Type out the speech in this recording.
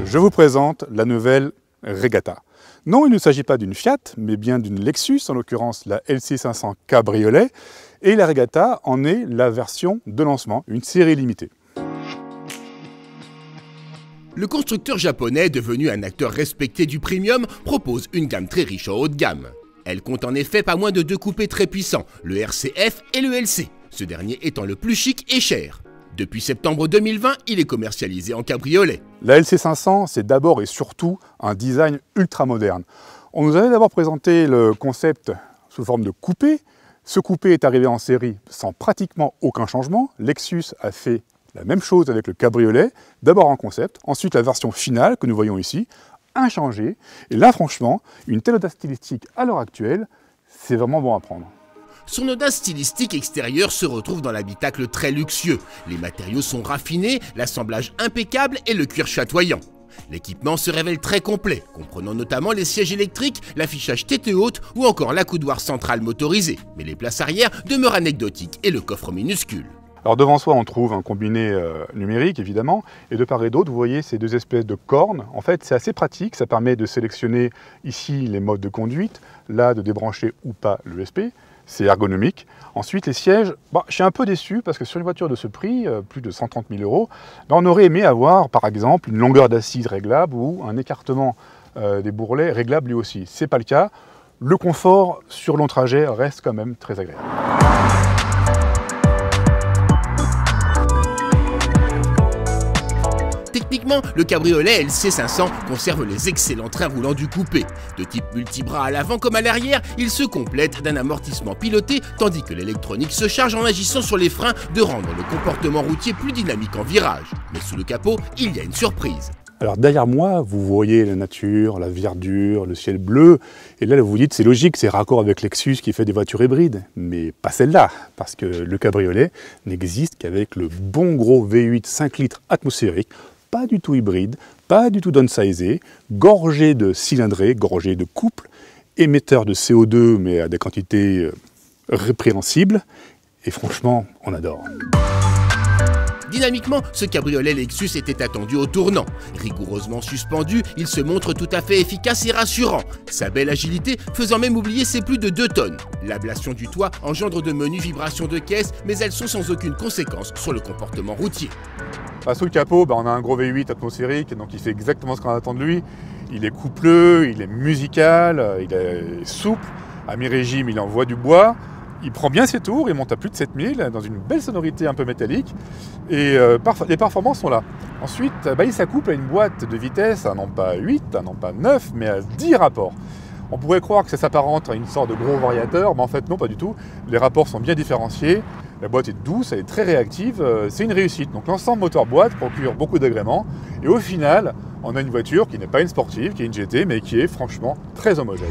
Je vous présente la nouvelle Regatta. Non, il ne s'agit pas d'une Fiat, mais bien d'une Lexus, en l'occurrence la LC500 Cabriolet. Et la Regatta en est la version de lancement, une série limitée. Le constructeur japonais, devenu un acteur respecté du premium, propose une gamme très riche en haut de gamme. Elle compte en effet pas moins de deux coupés très puissants, le RCF et le LC, ce dernier étant le plus chic et cher. Depuis septembre 2020, il est commercialisé en cabriolet. La LC500, c'est d'abord et surtout un design ultra moderne. On nous avait d'abord présenté le concept sous forme de coupé. Ce coupé est arrivé en série sans pratiquement aucun changement. Lexus a fait la même chose avec le cabriolet, d'abord en concept, ensuite la version finale que nous voyons ici, inchangée. Et là, franchement, une telle audace stylistique à l'heure actuelle, c'est vraiment bon à prendre. Son audace stylistique extérieure se retrouve dans l'habitacle très luxueux. Les matériaux sont raffinés, l'assemblage impeccable et le cuir chatoyant. L'équipement se révèle très complet, comprenant notamment les sièges électriques, l'affichage tête haute ou encore l'accoudoir central motorisé. Mais les places arrière demeurent anecdotiques et le coffre minuscule. Alors devant soi, on trouve un combiné numérique, évidemment, et de part et d'autre, vous voyez ces deux espèces de cornes. En fait, c'est assez pratique, ça permet de sélectionner ici les modes de conduite, là de débrancher ou pas l'USB. C'est ergonomique. Ensuite, les sièges, je suis un peu déçu parce que sur une voiture de ce prix, plus de 130 000 €, on aurait aimé avoir, par exemple, une longueur d'assise réglable ou un écartement des bourrelets réglable lui aussi. Ce n'est pas le cas. Le confort sur long trajet reste quand même très agréable. Techniquement, le cabriolet LC500 conserve les excellents trains roulants du coupé. De type multibras à l'avant comme à l'arrière, il se complète d'un amortissement piloté, tandis que l'électronique se charge en agissant sur les freins de rendre le comportement routier plus dynamique en virage. Mais sous le capot, il y a une surprise. Alors derrière moi, vous voyez la nature, la verdure, le ciel bleu. Et là, vous vous dites, c'est logique, c'est raccord avec Lexus qui fait des voitures hybrides. Mais pas celle-là, parce que le cabriolet n'existe qu'avec le bon gros V8 5 litres atmosphérique, pas du tout hybride, pas du tout downsizé, gorgé de cylindrée, gorgé de couple, émetteur de CO2, mais à des quantités répréhensibles. Et franchement, on adore. Dynamiquement, ce cabriolet Lexus était attendu au tournant. Rigoureusement suspendu, il se montre tout à fait efficace et rassurant. Sa belle agilité faisant même oublier ses plus de 2 tonnes. L'ablation du toit engendre de menues vibrations de caisse, mais elles sont sans aucune conséquence sur le comportement routier. Sous le capot, on a un gros V8 atmosphérique, donc il fait exactement ce qu'on attend de lui. Il est coupleux, il est musical, il est souple. À mi-régime, il envoie du bois. Il prend bien ses tours, il monte à plus de 7000 dans une belle sonorité un peu métallique. Et les performances sont là. Ensuite, il s'accouple à une boîte de vitesse, non pas 8, non pas 9, mais à 10 rapports. On pourrait croire que ça s'apparente à une sorte de gros variateur, mais en fait non, pas du tout. Les rapports sont bien différenciés, la boîte est douce, elle est très réactive, c'est une réussite. Donc l'ensemble moteur-boîte procure beaucoup d'agréments, et au final, on a une voiture qui n'est pas une sportive, qui est une GT, mais qui est franchement très homogène.